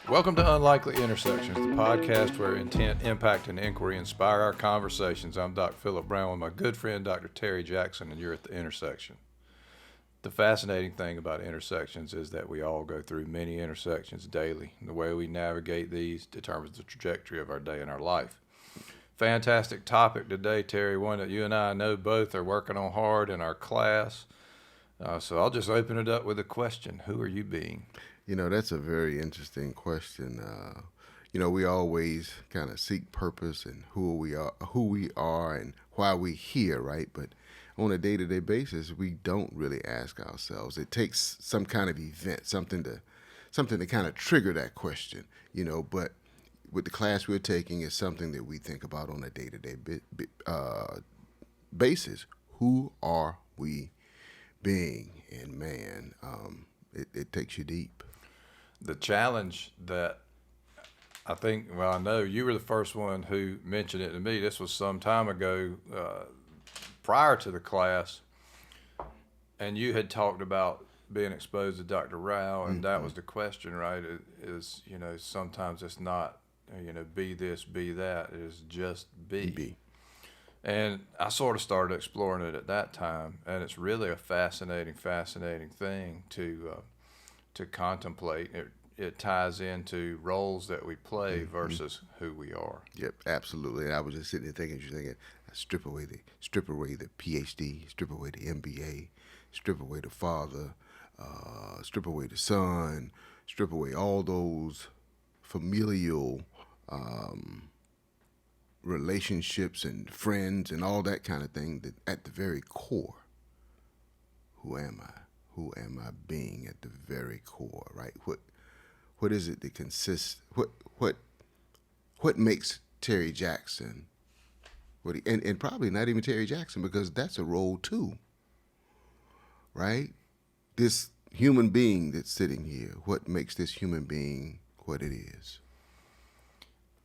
Welcome to Unlikely Intersections, the podcast where intent, impact, and inquiry inspire our conversations. I'm Dr. Philip Brown with my good friend Dr. Terry Jackson, and you're at the intersection. The fascinating thing about intersections is that we all go through many intersections daily. The way we navigate these determines the trajectory of our day and our life. Fantastic topic today, Terry, one that you and I know both are working on hard in our class. So I'll just open it up with a question. Who are you being? That's a very interesting question. We always kind of seek purpose and who we are, and why we're here, right? But on a day-to-day basis, we don't really ask ourselves. It takes some kind of event, something to kind of trigger that question, But with the class we're taking, is something that we think about on a day-to-day basis. Who are we being? And man, it takes you deep. The challenge that I know you were the first one who mentioned it to me. This was some time ago, prior to the class, and you had talked about being exposed to Dr. Rao, and that was the question, right? Sometimes it's not, be this, be that. It is just be. And I sort of started exploring it at that time, and it's really a fascinating thing to contemplate. It ties into roles that we play versus who we are. Yep, absolutely. And I was just sitting there thinking, strip away the PhD, strip away the MBA, strip away the father, strip away the son, strip away all those familial relationships and friends and all that kind of thing. That at the very core, who am I? Who am I being at the very core, right? What is it that consists? What makes Terry Jackson? And probably not even Terry Jackson, because that's a role too, right? This human being that's sitting here. What makes this human being what it is?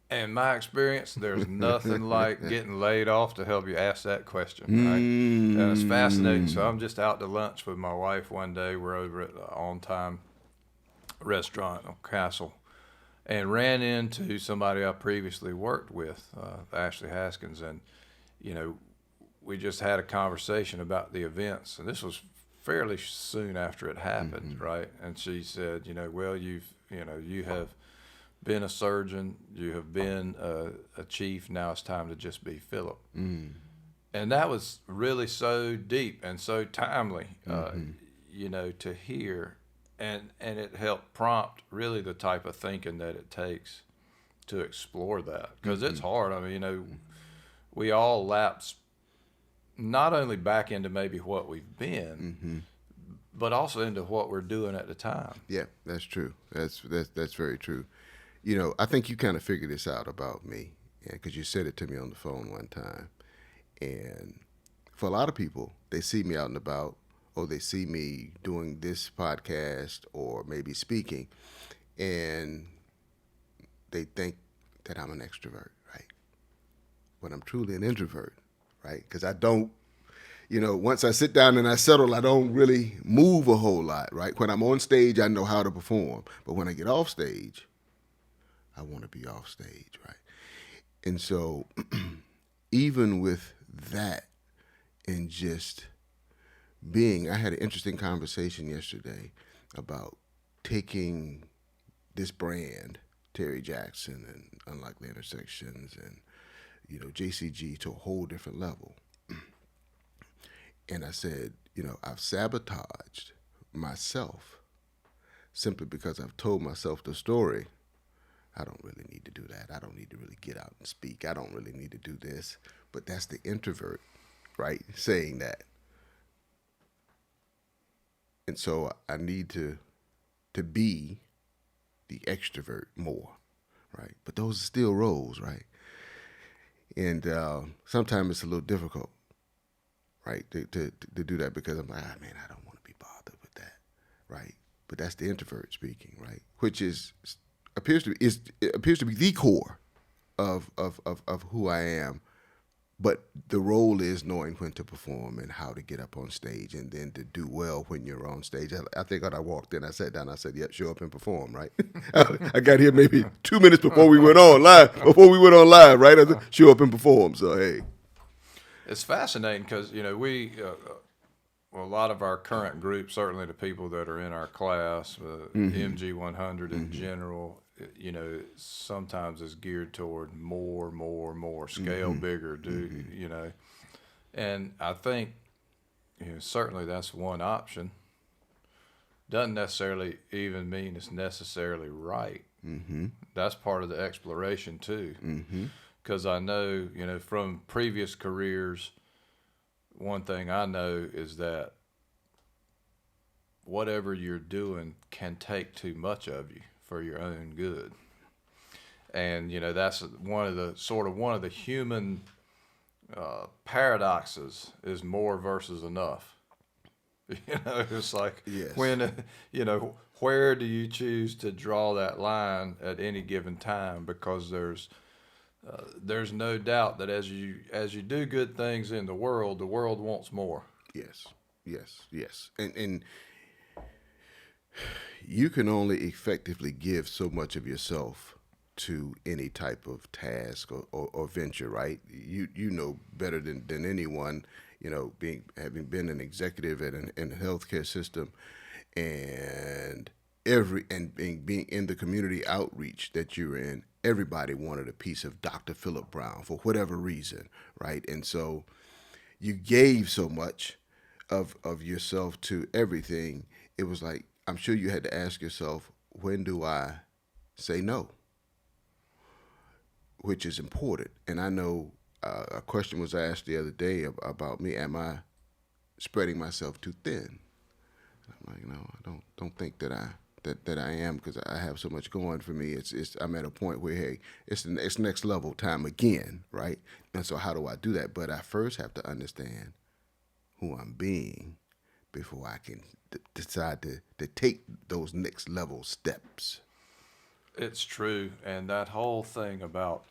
In my experience, there's nothing like getting laid off to help you ask that question, right? And it's fascinating. So I'm just out to lunch with my wife one day. We're over at the On Time restaurant on Castle, and ran into somebody I previously worked with, Ashley Haskins, and we just had a conversation about the events, and this was fairly soon after it happened, right? And she said, well, you have been a surgeon, you have been a chief, now it's time to just be Philip. And that was really so deep and so timely, to hear. And it helped prompt really the type of thinking that it takes to explore that, because it's hard. I mean, we all lapse not only back into maybe what we've been, but also into what we're doing at the time. Yeah, that's true. That's very true. I think you kind of figured this out about me, because you said it to me on the phone one time. And for a lot of people, they see me out and about, or they see me doing this podcast or maybe speaking, and they think that I'm an extrovert, right? But I'm truly an introvert, right? Because I don't, once I sit down and I settle, I don't really move a whole lot, right? When I'm on stage, I know how to perform. But when I get off stage, I want to be off stage, right? And so even with that, and just being, I had an interesting conversation yesterday about taking this brand, Terry Jackson and Unlikely Intersections and, JCG, to a whole different level. And I said, I've sabotaged myself simply because I've told myself the story. I don't really need to do that. I don't need to really get out and speak. I don't really need to do this. But that's the introvert, right, saying that. And so I need to be the extrovert more, right? But those are still roles, right? And sometimes it's a little difficult, right, to do that, because I'm like, man, I don't want to be bothered with that, right? But that's the introvert speaking, right? Which appears to be the core of who I am. But the role is knowing when to perform and how to get up on stage, and then to do well when you're on stage. I think when I walked in, I sat down, I said, "Yep, show up and perform." Right? I got here maybe 2 minutes before we went on live. Right? I said, show up and perform. So hey, it's fascinating because we. Well, a lot of our current groups, certainly the people that are in our class, MG 100 in general, sometimes is geared toward more, scale bigger, and I think, certainly that's one option. Doesn't necessarily even mean it's necessarily right. That's part of the exploration too, because I know, from previous careers, one thing I know is that whatever you're doing can take too much of you for your own good. And, that's one of the human paradoxes is more versus enough. It's like, yes. when, where do you choose to draw that line at any given time? Because there's no doubt that as you do good things in the world wants more. Yes. And you can only effectively give so much of yourself to any type of task or venture, right? You know better than anyone, having been an executive in the healthcare system, and being in the community outreach that you're in. Everybody wanted a piece of Dr. Philip Brown for whatever reason, right? And so you gave so much of yourself to everything. It was like, I'm sure you had to ask yourself, when do I say no? Which is important. And I know a question was asked the other day about me. Am I spreading myself too thin? I'm like, no, I don't think that I am, because I have so much going for me. I'm at a point where, hey, it's next level time again, right? And so how do I do that? But I first have to understand who I'm being before I can decide to take those next level steps. It's true, and that whole thing about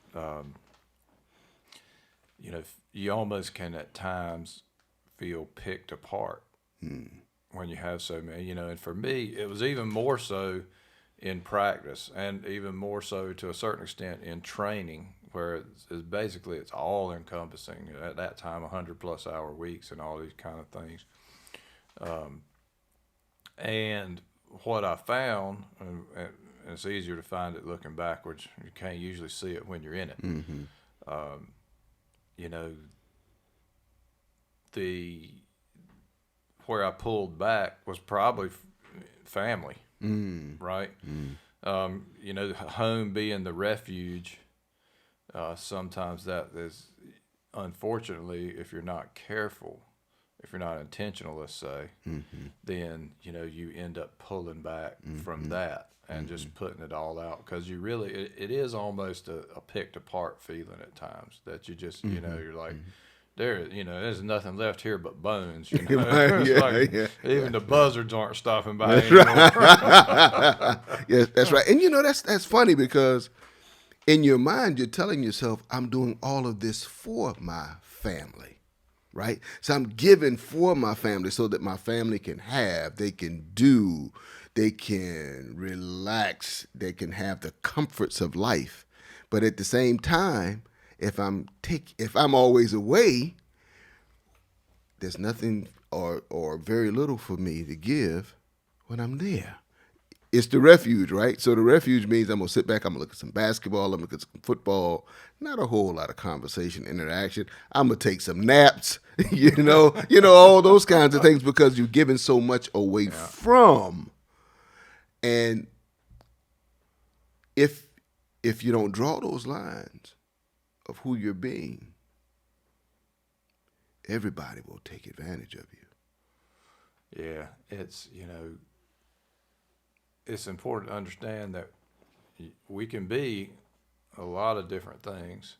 you almost can at times feel picked apart when you have so many, and for me, it was even more so in practice, and even more so to a certain extent in training, where it's all encompassing at that time, 100+ hour weeks and all these kind of things. And what I found, and it's easier to find it looking backwards, you can't usually see it when you're in it. Where I pulled back was probably family, right? Home being the refuge. Sometimes that is, unfortunately, if you're not careful, if you're not intentional, let's say, then you end up pulling back from that and just putting it all out, because you really, it is almost a picked apart feeling at times, that you just you're like, there's nothing left here but bones. Even the buzzards aren't stopping by anymore. Right. Yes, that's right. And that's funny, because in your mind you're telling yourself, I'm doing all of this for my family, right? So I'm giving for my family so that my family can have, they can do, they can relax, they can have the comforts of life. But at the same time, if I'm always away, there's nothing or very little for me to give when I'm there. It's the refuge, right? So the refuge means I'm going to sit back, I'm going to look at some basketball, I'm going to look at some football, not a whole lot of conversation, interaction. I'm going to take some naps, all those kinds of things, because you're giving so much away from. And if you don't draw those lines of who you're being, everybody will take advantage of you. Yeah, it's it's important to understand that we can be a lot of different things.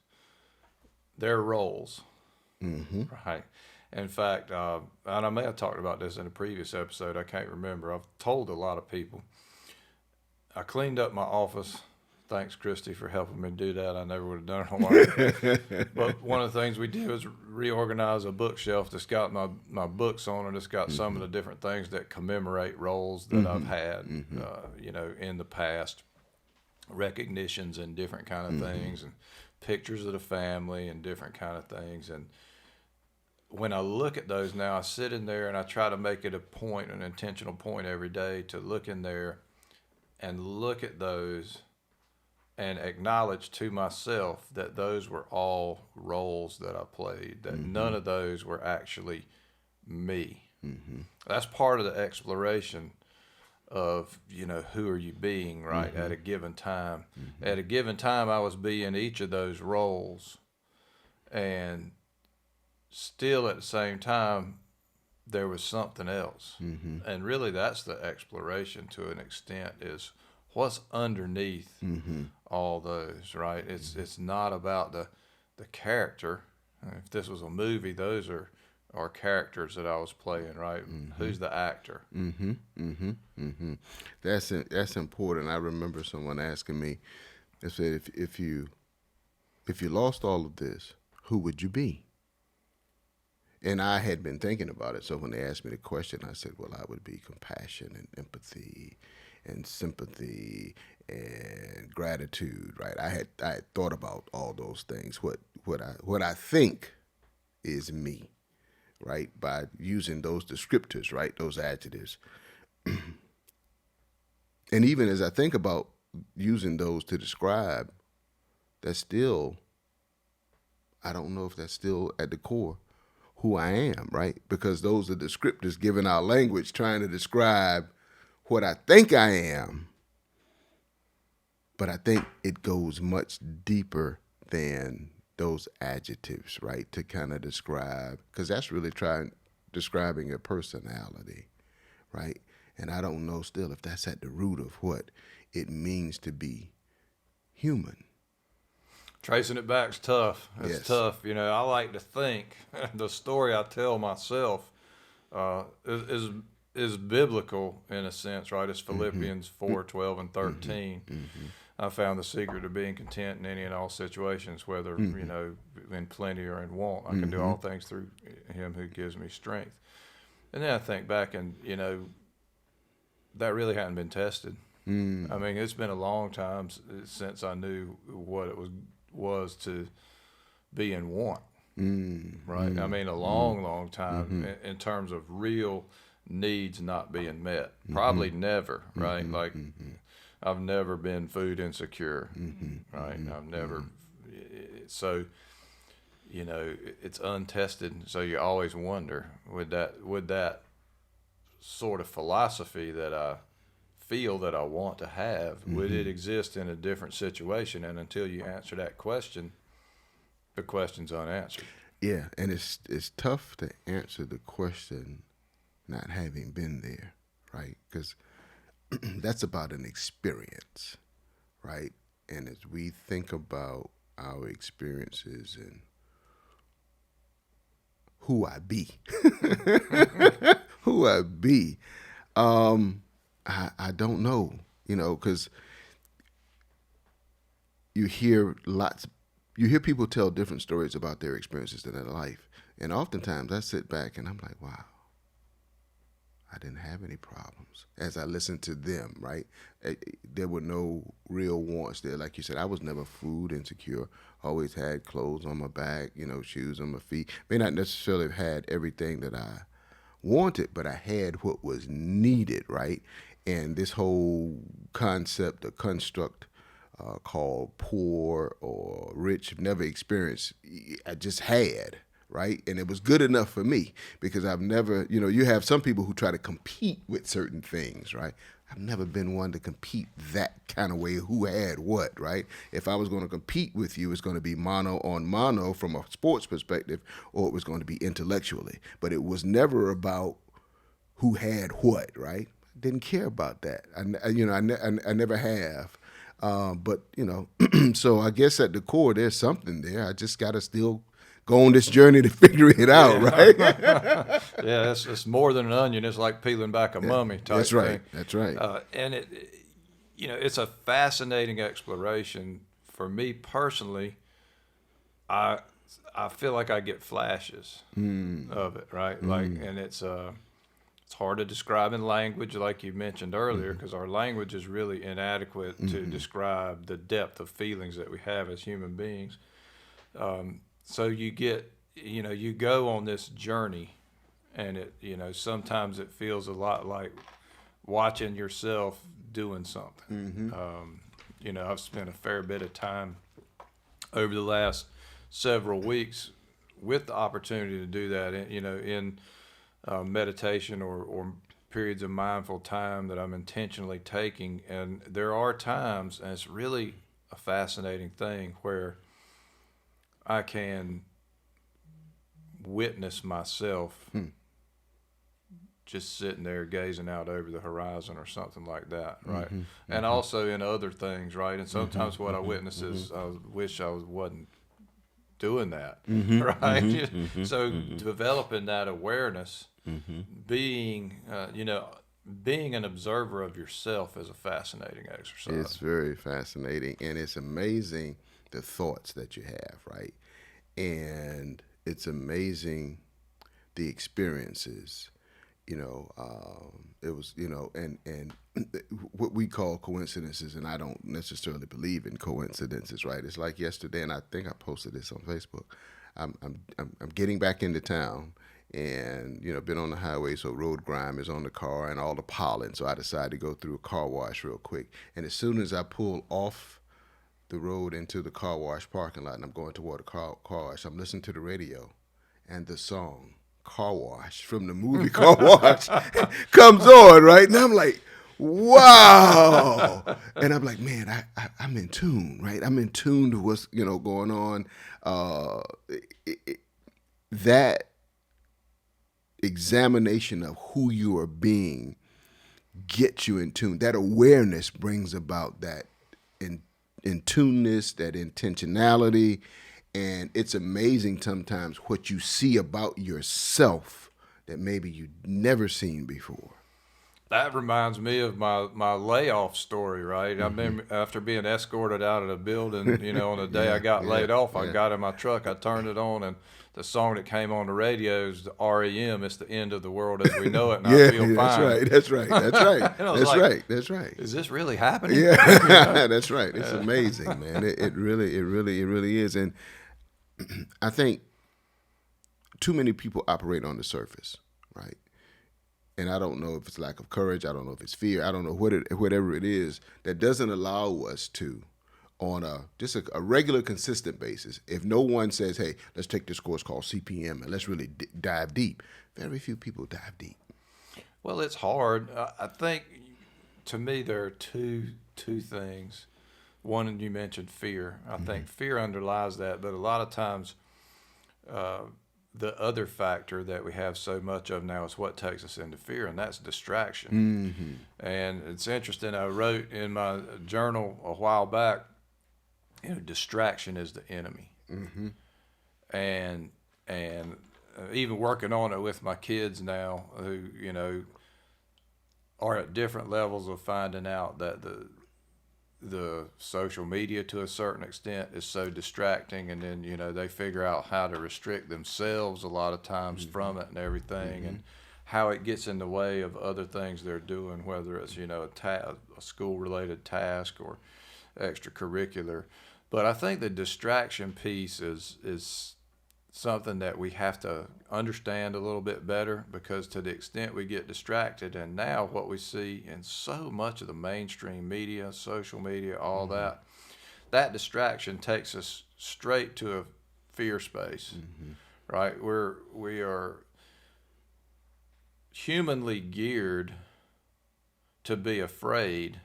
They're roles, right? In fact, and I may have talked about this in a previous episode, I can't remember. I've told a lot of people. I cleaned up my office Thanks, Christy, for helping me do that. I never would have done it on my own. But one of the things we did was reorganize a bookshelf that's got my books on it. It's got some of the different things that commemorate roles that I've had, in the past, recognitions and different kind of things, and pictures of the family and different kind of things. And when I look at those now, I sit in there and I try to make it a point, an intentional point every day to look in there and look at those and acknowledge to myself that those were all roles that I played, that none of those were actually me. That's part of the exploration of, who are you being, right, at a given time. At a given time, I was being each of those roles, and still at the same time, there was something else. And really that's the exploration to an extent, is what's underneath all those, right? It's not about the character. If this was a movie, those are characters that I was playing, right? Who's the actor? That's important. I remember someone asking me, they said, if you lost all of this, who would you be? And I had been thinking about it. So when they asked me the question, I said, well, I would be compassion and empathy and sympathy and gratitude, right? I had thought about all those things, what I think is me, right? By using those descriptors, right? Those adjectives. And even as I think about using those to describe, that's still, I don't know if that's still at the core who I am, right? Because those are descriptors given our language trying to describe what I think I am. But I think it goes much deeper than those adjectives, right? To kind of describe, because that's really describing a personality, right? And I don't know still if that's at the root of what it means to be human. Tracing it back's tough. It's Yes. tough. I like to think the story I tell myself is biblical in a sense, right? It's Philippians 4:12 and 13. I found the secret of being content in any and all situations, whether, in plenty or in want. I can do all things through him who gives me strength. And then I think back and, that really hadn't been tested. I mean, it's been a long time since I knew what it was to be in want, right? I mean, a long time in terms of real needs not being met. Probably never, right? Like, I've never been food insecure, right? I've never, so, it's untested. So you always wonder, would that sort of philosophy that I feel that I want to have, would it exist in a different situation? And until you answer that question, the question's unanswered. Yeah, and it's tough to answer the question not having been there, right? Because that's about an experience, right? And as we think about our experiences and who I be, I don't know, because you hear people tell different stories about their experiences in their life. And oftentimes I sit back and I'm like, wow, I didn't have any problems as I listened to them, right? There were no real wants there. Like you said, I was never food insecure. Always had clothes on my back, shoes on my feet. May not necessarily have had everything that I wanted, but I had what was needed, right? And this whole concept, a construct called poor or rich, never experienced, I just had, right? And it was good enough for me because I've never, you have some people who try to compete with certain things, right? I've never been one to compete that kind of way, who had what, right? If I was going to compete with you, it's going to be mano on mano from a sports perspective, or it was going to be intellectually. But it was never about who had what, right? I didn't care about that. I never have. But, so I guess at the core, there's something there. I just got to still go on this journey to figure it out, right? Yeah, it's more than an onion. It's like peeling back a mummy type That's right. thing. That's right. And it's a fascinating exploration. For me personally, I feel like I get flashes of it, right? Like, and it's hard to describe in language, like you mentioned earlier, because our language is really inadequate to describe the depth of feelings that we have as human beings. So you get, you go on this journey, and sometimes it feels a lot like watching yourself doing something. I've spent a fair bit of time over the last several weeks with the opportunity to do that, in meditation or periods of mindful time that I'm intentionally taking. And there are times, and it's really a fascinating thing, where I can witness myself just sitting there gazing out over the horizon or something like that, right? And also in other things, right? And sometimes what I witness is I wish I wasn't doing that, right? So developing that awareness, being an observer of yourself is a fascinating exercise. It's very fascinating, and it's amazing the thoughts that you have, right? And it's amazing the experiences. It was, and what we call coincidences, and I don't necessarily believe in coincidences, right? It's like yesterday, and I think I posted this on Facebook. I'm getting back into town, and been on the highway, so road grime is on the car and all the pollen. So I decided to go through a car wash real quick, and as soon as I pull off the road into the car wash parking lot, and I'm going toward the car wash, I'm listening to the radio, and the song Car Wash from the movie Car Wash comes on, right? And I'm like, wow. And I'm like, man, I'm in tune, right? I'm in tune to what's, going on. That examination of who you are being gets you in tune. That awareness brings about that in tuneness, that intentionality. And it's amazing sometimes what you see about yourself that maybe you've never seen before. That reminds me of my layoff story, right? I mean, after being escorted out of the building, on the day I got laid off, I got in my truck, I turned it on, and the song that came on the radio is the REM. It's the end of the world as we know it, and I feel fine. That's right. That's right. Is this really happening? Yeah, that's right. It's amazing, man. It really is. And I think too many people operate on the surface, right? And I don't know if it's lack of courage. I don't know if it's fear. I don't know whatever it is that doesn't allow us to, on just a regular, consistent basis. If no one says, "Hey, let's take this course called CPM and let's really dive deep," very few people dive deep. Well, it's hard. I think, to me, there are two things. One, and you mentioned fear. I think fear underlies that, but a lot of times the other factor that we have so much of now is what takes us into fear, and that's distraction. And it's interesting. I wrote in my journal a while back, distraction is the enemy. And even working on it with my kids now, who are at different levels of finding out that the social media to a certain extent is so distracting, and then they figure out how to restrict themselves a lot of times from it and everything, and how it gets in the way of other things they're doing, whether it's a school related task or extracurricular. But I think the distraction piece is something that we have to understand a little bit better, because to the extent we get distracted, and now what we see in so much of the mainstream media, social media, all that distraction takes us straight to a fear space, right? We are humanly geared to be afraid,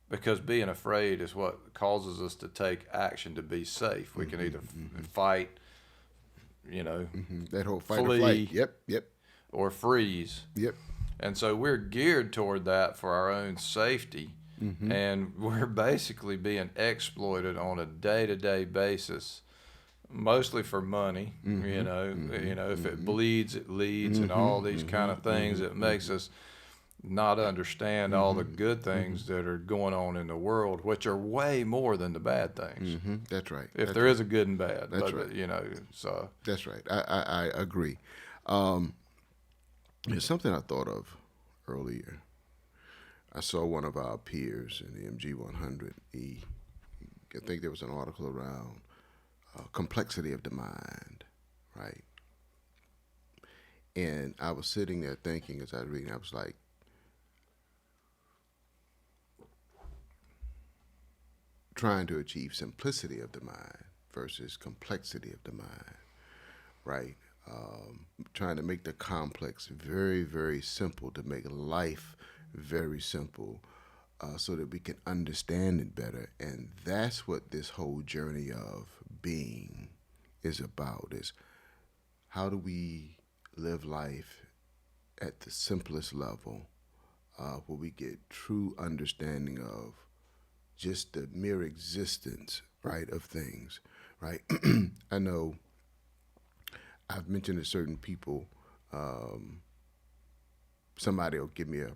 because being afraid is what causes us to take action to be safe. We can either fight, that whole fight flee, or flight. Yep. Or freeze. Yep. And so we're geared toward that for our own safety, and we're basically being exploited on a day-to-day basis, mostly for money. If it bleeds, it leads, and all these kind of things. It makes us not understand all the good things that are going on in the world, which are way more than the bad things. That's right. If That's there right. is a good and bad, That's but right. you know, so That's right. I agree. There's something I thought of earlier. I saw one of our peers in the MG 100. I think there was an article around complexity of the mind, right? And I was sitting there thinking as I was reading, I was like, trying to achieve simplicity of the mind versus complexity of the mind, right? Trying to make the complex very, very simple, to make life very simple, so that we can understand it better. And that's what this whole journey of being is about, is how do we live life at the simplest level, where we get true understanding of just the mere existence, right, of things, right? I know I've mentioned to certain people, somebody will give me a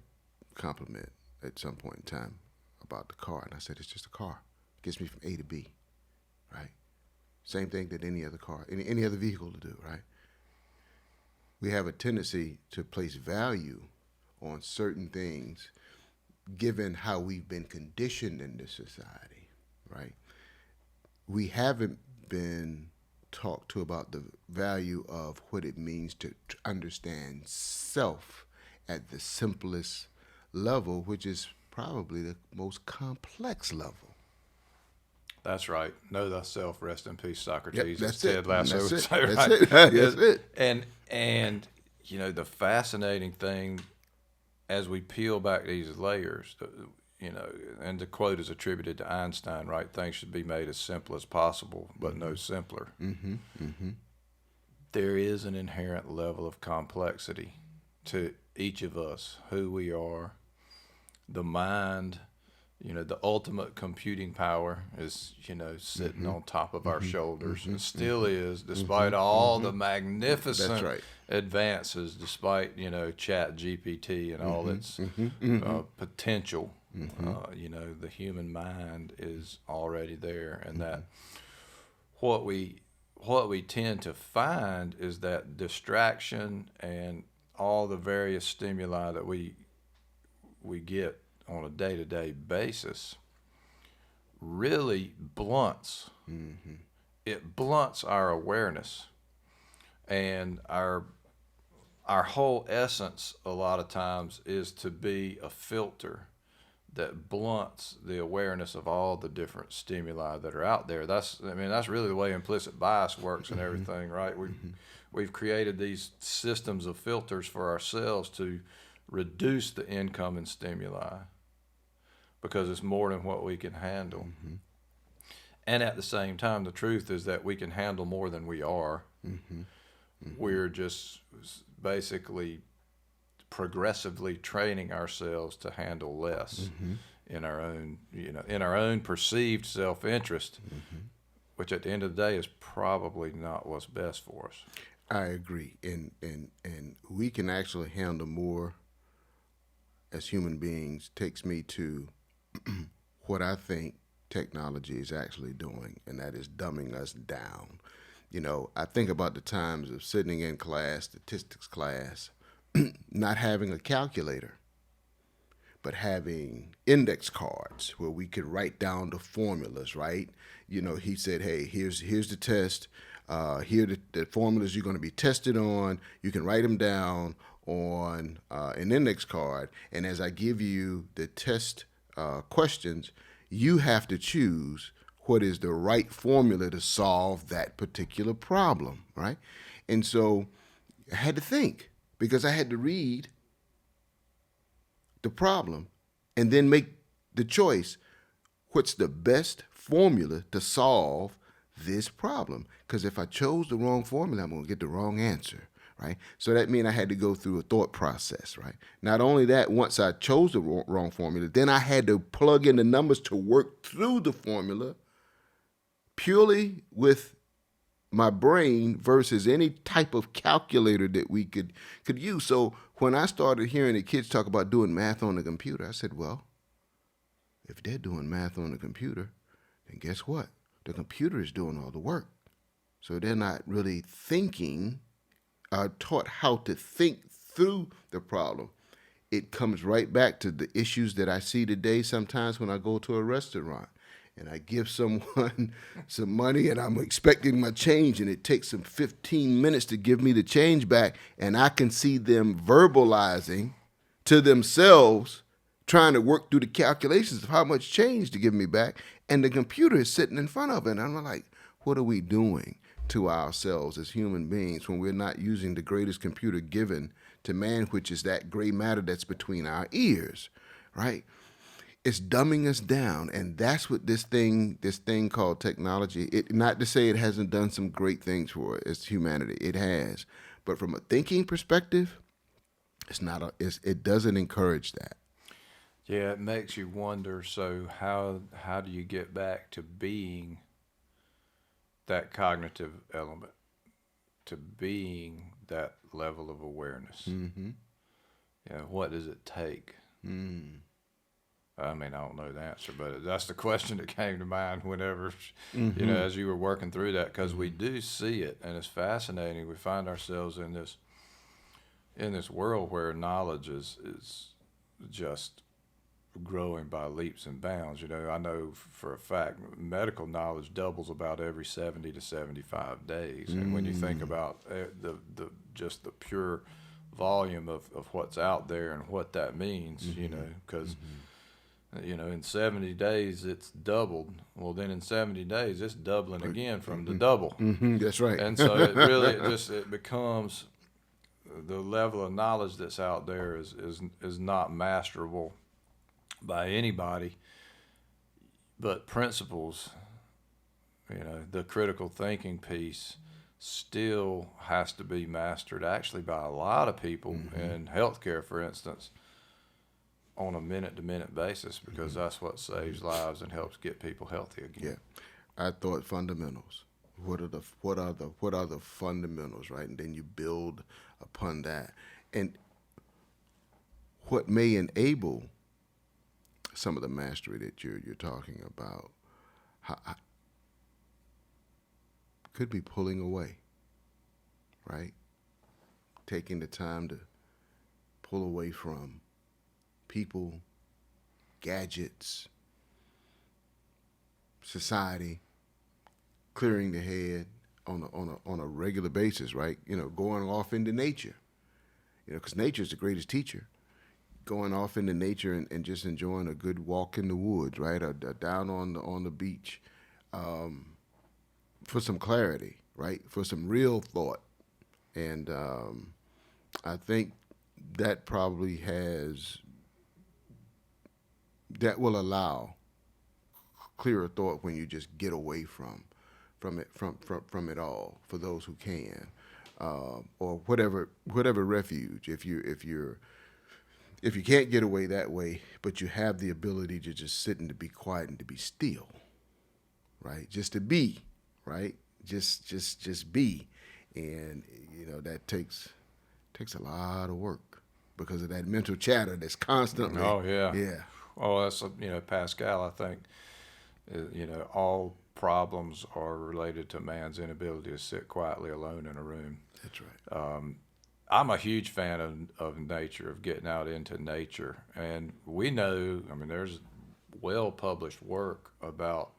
compliment at some point in time about the car, and I said, it's just a car. It gets me from A to B, right? Same thing that any other car, any other vehicle to do, right? We have a tendency to place value on certain things given how we've been conditioned in this society, right? We haven't been talked to about the value of what it means to understand self at the simplest level, which is probably the most complex level. that's right. Know thyself, rest in peace, Socrates. Yep, As that's it. Ted Lasso That's would it. say, That's right? it. That's it. And you know, the fascinating thing as we peel back these layers, you know, and the quote is attributed to Einstein, right? Things should be made as simple as possible, but no simpler. There is an inherent level of complexity to each of us, who we are, the mind. You know, the ultimate computing power is, you know, sitting on top of our shoulders. It still is, despite all the magnificent That's right. advances, despite, you know, Chat GPT and all its potential. You know, the human mind is already there, and that what we tend to find is that distraction and all the various stimuli that we get on a day-to-day basis really blunts. It blunts our awareness, and our whole essence a lot of times is to be a filter that blunts the awareness of all the different stimuli that are out there. That's really the way implicit bias works and everything, right? We've created these systems of filters for ourselves to reduce the incoming stimuli because it's more than what we can handle. And at the same time, the truth is that we can handle more than we are. We're just basically progressively training ourselves to handle less in our own, you know, in our own perceived self-interest, which at the end of the day is probably not what's best for us. I agree, and we can actually handle more as human beings. Takes me to what I think technology is actually doing, and that is dumbing us down. You know, I think about the times of sitting in class, statistics class, not having a calculator, but having index cards where we could write down the formulas, right? You know, he said, hey, here's the test. Here are the formulas you're going to be tested on. You can write them down on an index card. And as I give you the test questions, you have to choose what is the right formula to solve that particular problem, right? And so I had to think, because I had to read the problem and then make the choice, what's the best formula to solve this problem? Because if I chose the wrong formula, I'm going to get the wrong answer, right? So that means I had to go through a thought process, right? Not only that, once I chose the wrong formula, then I had to plug in the numbers to work through the formula purely with my brain versus any type of calculator that we could use. So when I started hearing the kids talk about doing math on the computer, I said, well, if they're doing math on the computer, then guess what? The computer is doing all the work. So they're not really thinking, taught how to think through the problem. It comes right back to the issues that I see today sometimes when I go to a restaurant and I give someone some money and I'm expecting my change, and it takes them 15 minutes to give me the change back, and I can see them verbalizing to themselves, trying to work through the calculations of how much change to give me back, and the computer is sitting in front of it. And I'm like, what are we doing to ourselves as human beings when we're not using the greatest computer given to man, which is that gray matter that's between our ears, right? It's dumbing us down, and that's what this thing called technology. Not to say it hasn't done some great things for it, it's humanity. It has, but from a thinking perspective, it doesn't encourage that. Yeah, it makes you wonder. So how do you get back to being that cognitive element, to being that level of awareness? Mm-hmm. You know, what does it take? I mean, I don't know the answer, but that's the question that came to mind whenever, you know, as you were working through that, because we do see it, and it's fascinating. We find ourselves in this world where knowledge is just growing by leaps and bounds. You know, I know for a fact medical knowledge doubles about every 70 to 75 days, and when you think about the just the pure volume of what's out there and what that means, you know, because you know, in 70 days it's doubled. Well, then in 70 days it's doubling again from the double. That's right. And so it really it becomes, the level of knowledge that's out there is not masterable by anybody, but principles, you know, the critical thinking piece still has to be mastered actually by a lot of people in healthcare, for instance, on a minute-to-minute basis, because that's what saves lives and helps get people healthy again. Yeah, I thought fundamentals. What are the fundamentals, right? And then you build upon that, and what may enable some of the mastery that you're talking about could be pulling away, right? Taking the time to pull away from people, gadgets, society, clearing the head on a regular basis, right? You know, going off into nature, you know, because nature is the greatest teacher. Going off into nature and just enjoying a good walk in the woods, right? Or down on the beach, for some clarity, right? For some real thought, and I think that probably that will allow clearer thought when you just get away from it all, for those who can, or whatever refuge. If you can't get away that way, but you have the ability to just sit and to be quiet and to be still, right? Just to be, right? Just be, and you know that takes a lot of work because of that mental chatter that's constantly. Oh yeah. Yeah. Oh, that's, you know, Pascal, I think, you know, all problems are related to man's inability to sit quietly alone in a room. That's right. I'm a huge fan of nature, of getting out into nature. And we know, I mean, there's well-published work about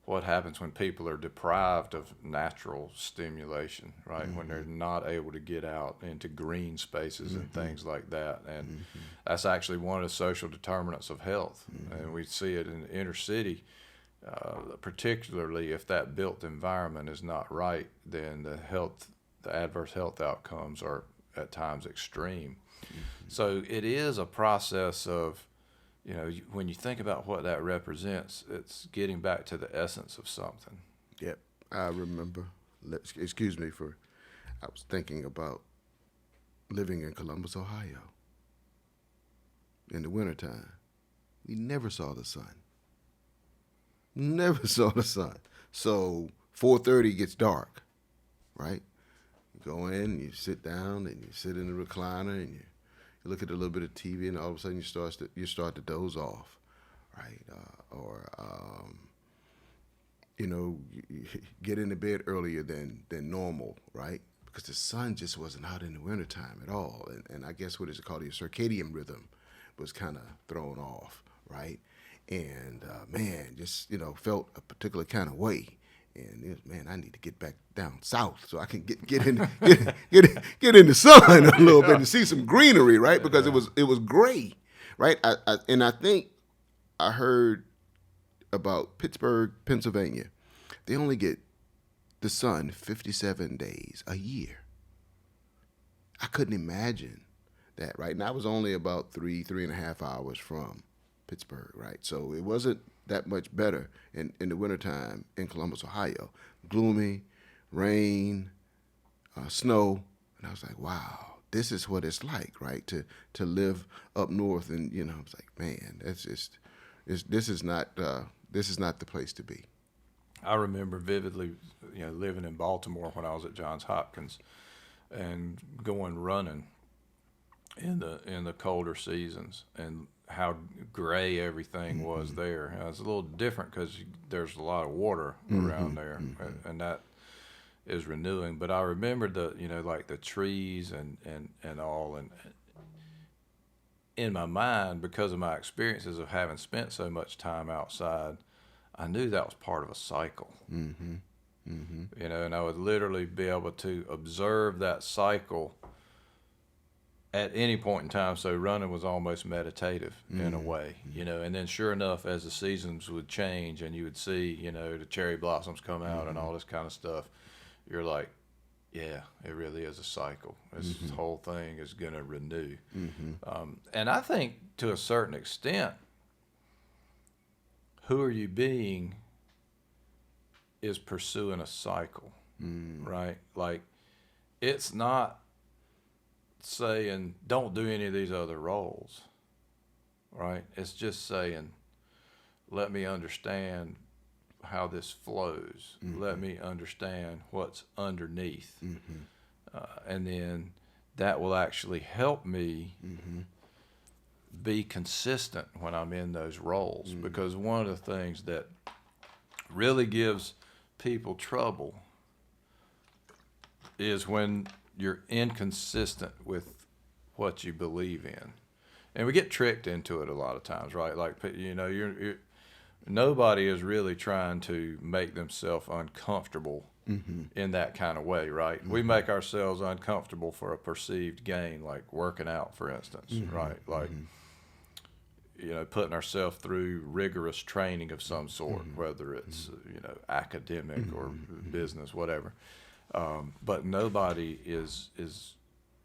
what happens when people are deprived of natural stimulation, right? When they're not able to get out into green spaces and things like that. And that's actually one of the social determinants of health. And we see it in the inner city, particularly if that built environment is not right, then the adverse health outcomes are at times extreme. So it is a process of, you know, when you think about what that represents, it's getting back to the essence of something. Yep, I remember. Excuse me I was thinking about living in Columbus, Ohio. In the wintertime, we never saw the sun. Never saw the sun. So 4:30 gets dark, right? You go in, you sit down, and you sit in the recliner, and you You look at a little bit of TV, and all of a sudden you start to doze off, right? You get into bed earlier than normal, right? Because the sun just wasn't out in the wintertime at all. And I guess what is it called? Your circadian rhythm was kind of thrown off, right? And man, just felt a particular kind of way. And it was, man, I need to get back down south so I can get in the sun a little bit and see some greenery, right? Because it was gray, right? I think I heard about Pittsburgh, Pennsylvania. They only get the sun 57 days a year. I couldn't imagine that, right? And I was only about 3.5 hours from Pittsburgh, right? So it wasn't that much better in the wintertime in Columbus, Ohio. Gloomy, rain, snow. And I was like, wow, this is what it's like, right? To live up north. And, I was like, man, this is not the place to be. I remember vividly, living in Baltimore when I was at Johns Hopkins and going running in the colder seasons, and how gray everything was there. And it's a little different because there's a lot of water around there, and that is renewing. But I remember like the trees and all, and in my mind, because of my experiences of having spent so much time outside, I knew that was part of a cycle. And I would literally be able to observe that cycle at any point in time. So running was almost meditative in a way, and then sure enough, as the seasons would change and you would see, the cherry blossoms come out and all this kind of stuff, you're like, yeah, it really is a cycle. This whole thing is going to renew. And I think to a certain extent, who are you being is pursuing a cycle, right? Like, it's not saying don't do any of these other roles, right? It's just saying, let me understand how this flows. Let me understand what's underneath. And then that will actually help me be consistent when I'm in those roles. Because one of the things that really gives people trouble is when you're inconsistent with what you believe in. And we get tricked into it a lot of times, right? Like, you're nobody is really trying to make themselves uncomfortable in that kind of way, right? We make ourselves uncomfortable for a perceived gain, like working out, for instance, right? Like, putting ourselves through rigorous training of some sort, whether it's, academic or business, whatever. But nobody is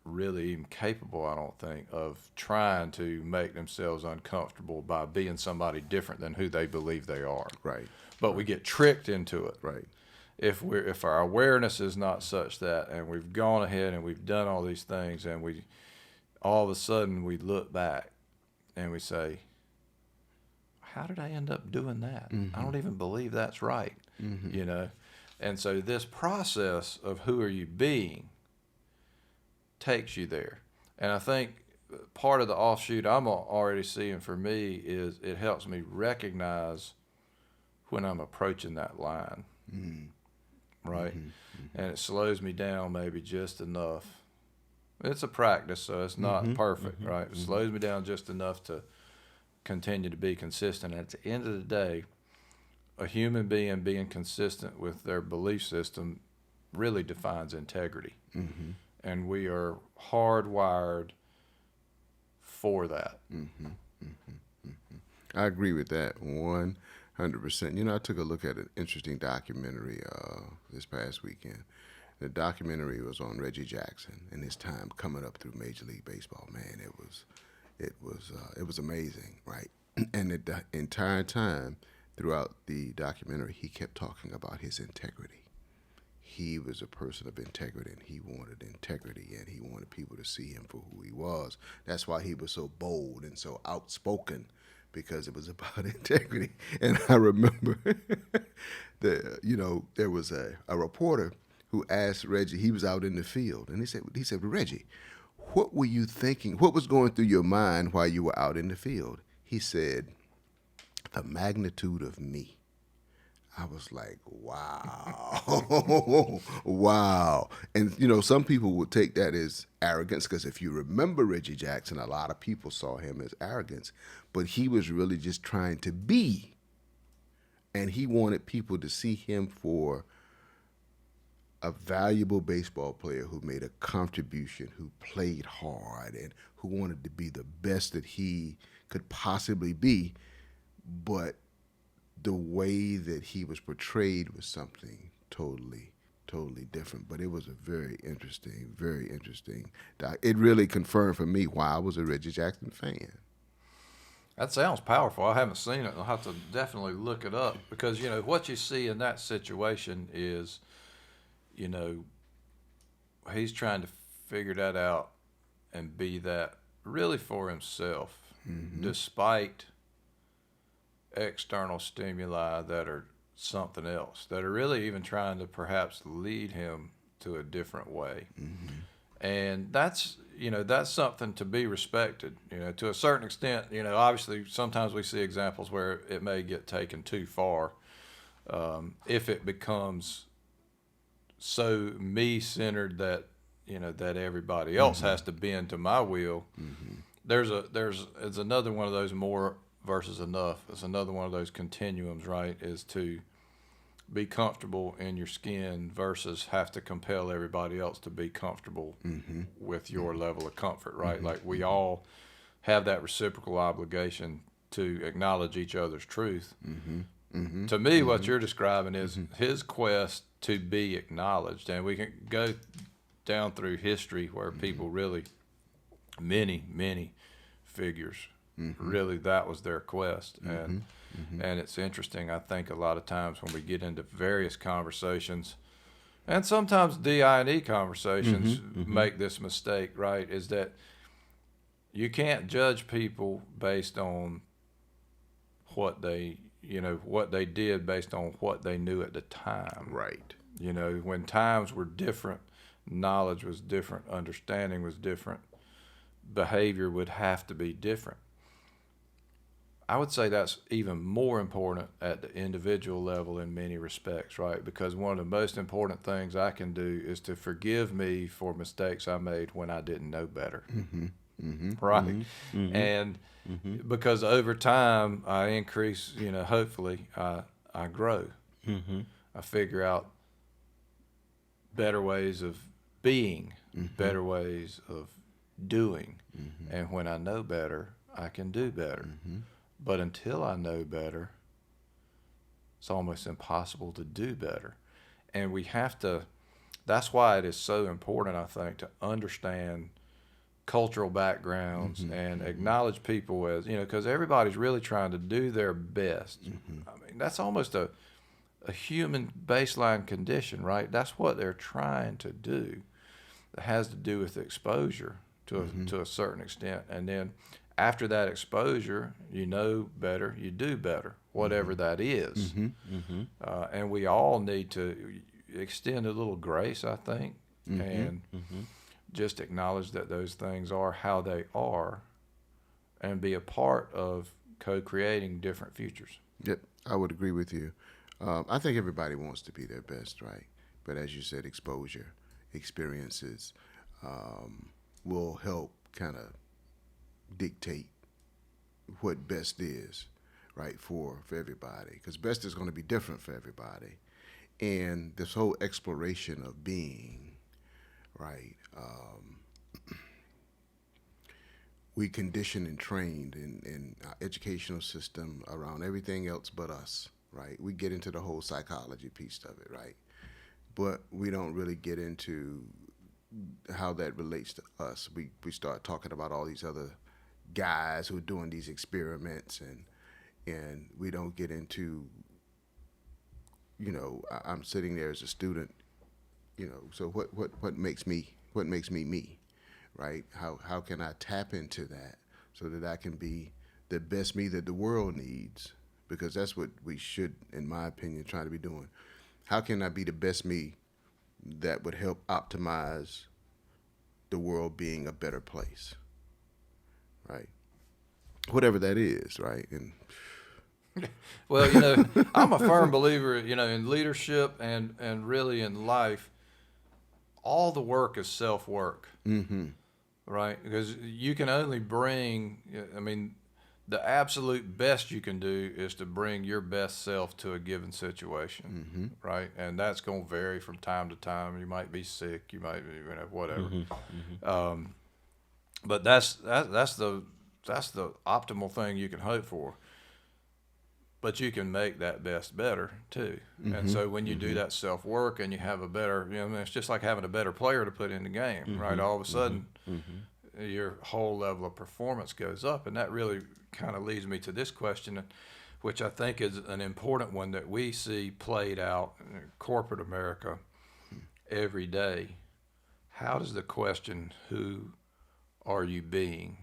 really even capable, I don't think, of trying to make themselves uncomfortable by being somebody different than who they believe they are. Right. But we get tricked into it. Right. If our awareness is not such that, and we've gone ahead and we've done all these things, and we all of a sudden we look back and we say, how did I end up doing that? I don't even believe that's right. And so this process of who are you being takes you there. And I think part of the offshoot I'm already seeing for me is it helps me recognize when I'm approaching that line, right? And it slows me down maybe just enough. It's a practice, so it's not perfect, right? It slows me down just enough to continue to be consistent. At the end of the day, a human being consistent with their belief system really defines integrity. And we are hardwired for that. I agree with that 100%. I took a look at an interesting documentary this past weekend. The documentary was on Reggie Jackson and his time coming up through Major League Baseball. Man, it was amazing, right? And the entire time throughout the documentary, he kept talking about his integrity. He was a person of integrity, and he wanted integrity, and he wanted people to see him for who he was. That's why he was so bold and so outspoken, because it was about integrity. And I remember there was a reporter who asked Reggie, he was out in the field, and he said, Reggie, what were you thinking? What was going through your mind while you were out in the field? He said, the magnitude of me. I was like, wow, wow. And, some people would take that as arrogance because if you remember Reggie Jackson, a lot of people saw him as arrogance, but he was really just trying to be. And he wanted people to see him for a valuable baseball player who made a contribution, who played hard, and who wanted to be the best that he could possibly be. But the way that he was portrayed was something totally different. But it was a very interesting. It really confirmed for me why I was a Reggie Jackson fan. That sounds powerful. I haven't seen it. I'll have to definitely look it up because, what you see in that situation is, he's trying to figure that out and be that really for himself, despite external stimuli that are something else, that are really even trying to perhaps lead him to a different way. And that's something to be respected, to a certain extent. Obviously sometimes we see examples where it may get taken too far, if it becomes so me-centered that that everybody else has to bend to my will. It's another one of those more versus enough. It's another one of those continuums, right? Is to be comfortable in your skin versus have to compel everybody else to be comfortable with your level of comfort, right? Like we all have that reciprocal obligation to acknowledge each other's truth. To me, what you're describing is his quest to be acknowledged, and we can go down through history where people really, many figures, really that was their quest. And it's interesting, I think a lot of times when we get into various conversations, and sometimes DI&E conversations make this mistake, right, is that you can't judge people based on what they did based on what they knew at the time. Right. When times were different, knowledge was different, understanding was different, behavior would have to be different. I would say that's even more important at the individual level in many respects, right? Because one of the most important things I can do is to forgive me for mistakes I made when I didn't know better. Right? And because over time I increase, hopefully I grow. I figure out better ways of being, better ways of doing. And when I know better, I can do better. But until I know better, it's almost impossible to do better. And we have to, that's why it is so important, I think, to understand cultural backgrounds and acknowledge people as, because everybody's really trying to do their best. I mean, that's almost a human baseline condition, right? That's what they're trying to do. It has to do with exposure to a certain extent. And then after that exposure, you know better, you do better, whatever that is. And we all need to extend a little grace, I think, and just acknowledge that those things are how they are and be a part of co-creating different futures. Yep, I would agree with you. I think everybody wants to be their best, right? But as you said, exposure, experiences will help kind of dictate what best is, right, for everybody. Because best is going to be different for everybody. And this whole exploration of being, right, we conditioned and trained in our educational system around everything else but us, right? We get into the whole psychology piece of it, right? But we don't really get into how that relates to us. We start talking about all these other guys who are doing these experiments, and we don't get into, I'm sitting there as a student, so what makes me me, right? How can I tap into that so that I can be the best me that the world needs? Because that's what we should, in my opinion, try to be doing. How can I be the best me that would help optimize the world being a better place, right? Whatever that is, right? And Well, I'm a firm believer, in leadership and really in life. All the work is self-work, right? Because you can only bring, the absolute best you can do is to bring your best self to a given situation, right? And that's going to vary from time to time. You might be sick, you might be, whatever. But that's the optimal thing you can hope for. But you can make that best better too. And so when you do that self work and you have a better, it's just like having a better player to put in the game, right? All of a sudden, your whole level of performance goes up. And that really kind of leads me to this question, which I think is an important one that we see played out in corporate America every day. How does the question, who are you being,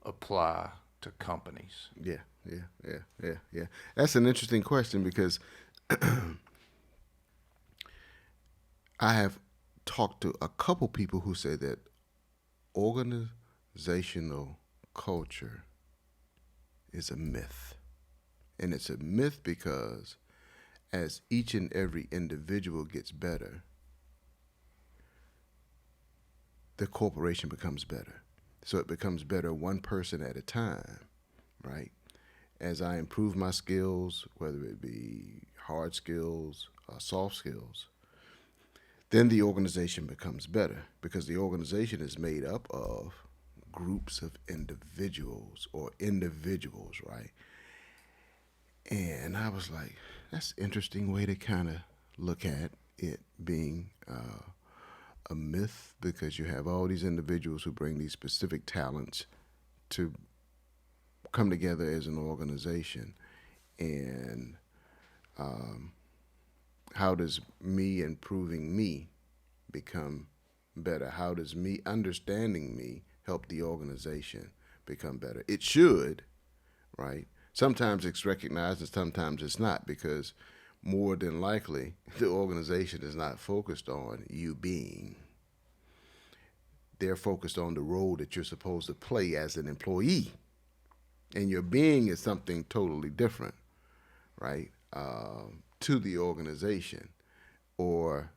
apply to companies? Yeah. That's an interesting question because I have talked to a couple people who say that organizational culture is a myth. And it's a myth because as each and every individual gets better, the corporation becomes better. So it becomes better one person at a time, right? As I improve my skills, whether it be hard skills or soft skills, then the organization becomes better because the organization is made up of groups of individuals, right? And I was like, that's an interesting way to kind of look at it being a myth because you have all these individuals who bring these specific talents to come together as an organization. And how does me improving me become better? How does me understanding me help the organization become better? It should, right? Sometimes it's recognized and sometimes it's not because more than likely the organization is not focused on you being. They're focused on the role that you're supposed to play as an employee. And your being is something totally different, right, to the organization. Or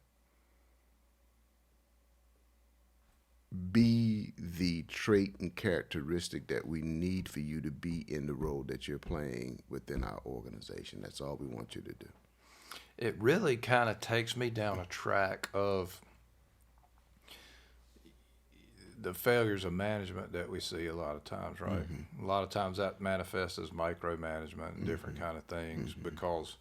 be the trait and characteristic that we need for you to be in the role that you're playing within our organization. That's all we want you to do. It really kind of takes me down a track of the failures of management that we see a lot of times, right? A lot of times that manifests as micromanagement and different kind of things because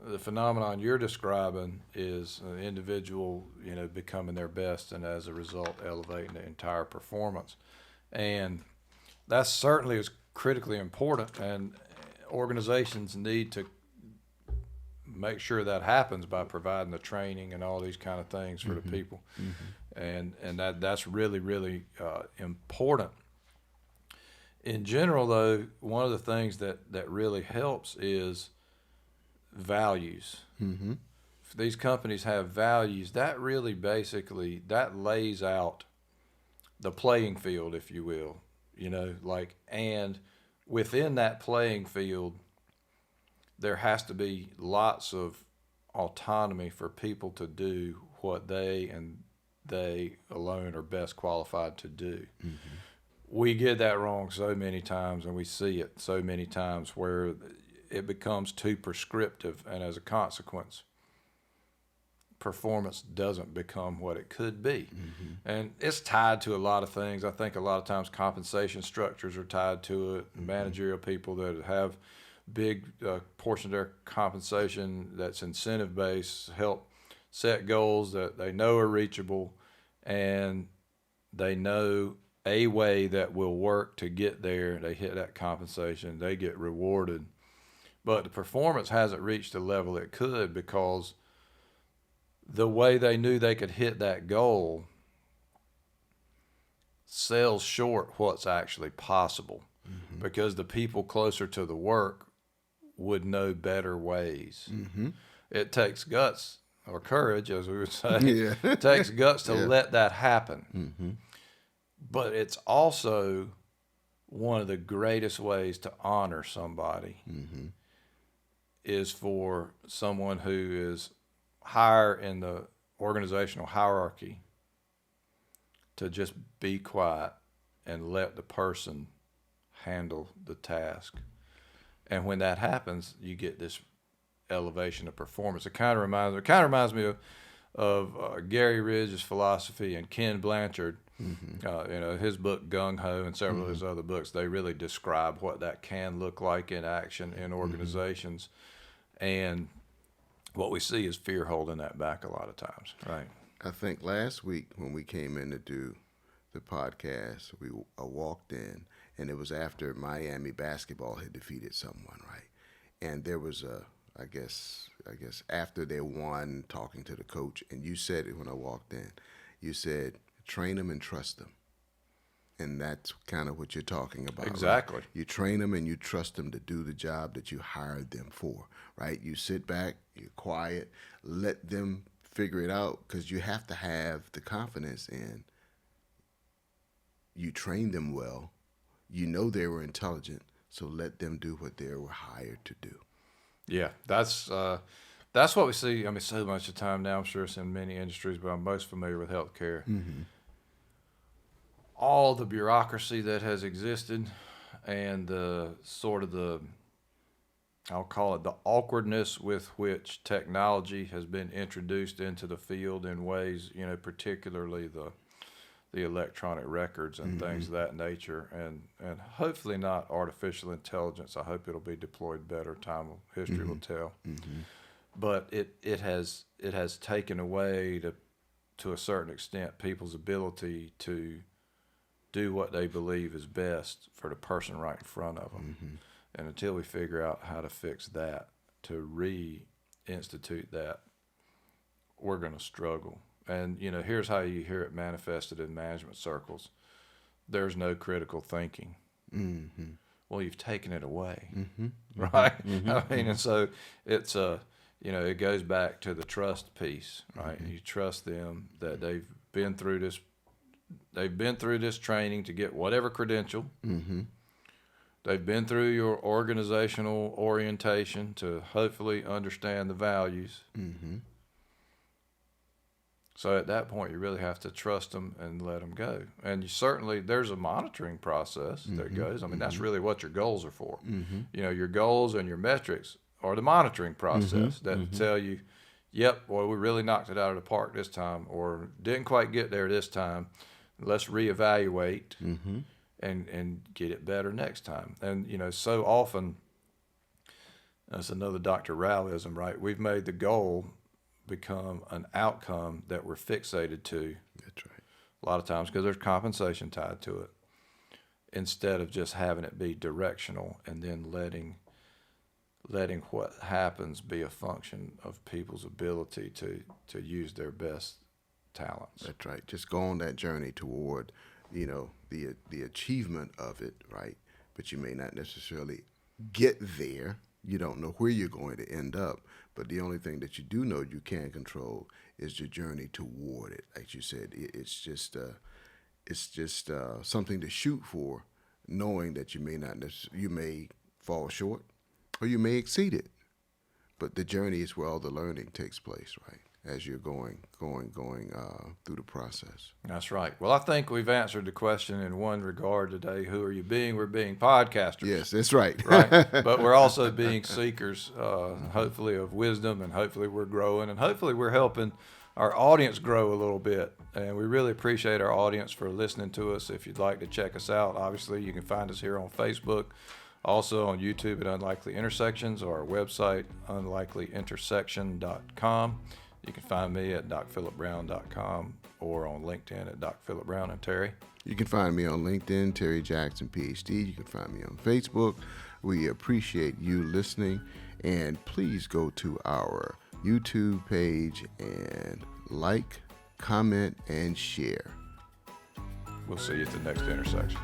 the phenomenon you're describing is an individual, becoming their best and as a result elevating the entire performance. And that certainly is critically important, and organizations need to make sure that happens by providing the training and all these kind of things for the people. And that's really, really important. In general, though, one of the things that really helps is values. If these companies have values, that really basically, that lays out the playing field, if you will, and within that playing field, there has to be lots of autonomy for people to do what they alone are best qualified to do. We get that wrong so many times, and we see it so many times where it becomes too prescriptive, and as a consequence, performance doesn't become what it could be. And it's tied to a lot of things. I think a lot of times compensation structures are tied to it. Managerial people that have big portion of their compensation that's incentive based help set goals that they know are reachable, and they know a way that will work to get there. They hit that compensation, they get rewarded, but the performance hasn't reached the level it could because the way they knew they could hit that goal sells short what's actually possible because the people closer to the work would know better ways. It takes guts. or courage, as we would say. Yeah. It takes guts to Yeah. let that happen. Mm-hmm. But it's also one of the greatest ways to honor somebody Mm-hmm. is for someone who is higher in the organizational hierarchy to just be quiet and let the person handle the task. And when that happens, you get this elevation of performance. It kind of reminds me of Gary Ridge's philosophy and Ken Blanchard. His book Gung Ho and several of his other books, they really describe what that can look like in action in organizations. And what we see is fear holding that back a lot of times, right? I think last week when we came in to do the podcast, we walked in, and it was after Miami basketball had defeated someone, right? And there was I guess after they won, talking to the coach, and you said it when I walked in. You said, train them and trust them. And that's kind of what you're talking about. Exactly. Right? You train them and you trust them to do the job that you hired them for, right? You sit back, you're quiet, let them figure it out, because you have to have the confidence in you trained them well. You know they were intelligent, so let them do what they were hired to do. Yeah, that's what we see. I mean, so much of the time now. I'm sure it's in many industries, but I'm most familiar with healthcare. Mm-hmm. All the bureaucracy that has existed, and the sort of I'll call it the awkwardness with which technology has been introduced into the field in ways, particularly the electronic records and things of that nature, and hopefully not artificial intelligence. I hope it'll be deployed better. History will tell. Mm-hmm. But it has taken away to a certain extent people's ability to do what they believe is best for the person right in front of them. Mm-hmm. And until we figure out how to fix that, to reinstitute that, we're going to struggle. And, here's how you hear it manifested in management circles. There's no critical thinking. Mm-hmm. Well, you've taken it away, Mm-hmm. right? Mm-hmm. I mean, and so it's it goes back to the trust piece, right? Mm-hmm. You trust them that they've been through this training to get whatever credential. Mm-hmm. They've been through your organizational orientation to hopefully understand the values. Mm-hmm. So at that point, you really have to trust them and let them go. And there's a monitoring process that goes. I mean, that's really what your goals are for. Mm-hmm. Your goals and your metrics are the monitoring process that tell you, yep, well, we really knocked it out of the park this time, or didn't quite get there this time. Let's reevaluate and get it better next time. And, so often, that's another Dr. Raoism, right? We've made the goal become an outcome that we're fixated to. That's right. A lot of times because there's compensation tied to it, instead of just having it be directional and then letting what happens be a function of people's ability to use their best talents. That's right. Just go on that journey toward, the achievement of it, right? But you may not necessarily get there. You don't know where you're going to end up. But the only thing that you do know you can control is your journey toward it. Like you said, it's just something to shoot for, knowing that you may fall short or you may exceed it. But the journey is where all the learning takes place, right? As you're going through the process. That's right. Well, I think we've answered the question in one regard today. Who are you being? We're being podcasters. Yes, that's right. Right. But we're also being seekers, hopefully, of wisdom, and hopefully we're growing, and hopefully we're helping our audience grow a little bit. And we really appreciate our audience for listening to us. If you'd like to check us out, obviously you can find us here on Facebook, also on YouTube at Unlikely Intersections, or our website, unlikelyintersection.com. You can find me at docphilipbrown.com or on LinkedIn at Doc Philip Brown. And Terry? You can find me on LinkedIn, Terry Jackson, PhD. You can find me on Facebook. We appreciate you listening. And please go to our YouTube page and like, comment, and share. We'll see you at the next intersection.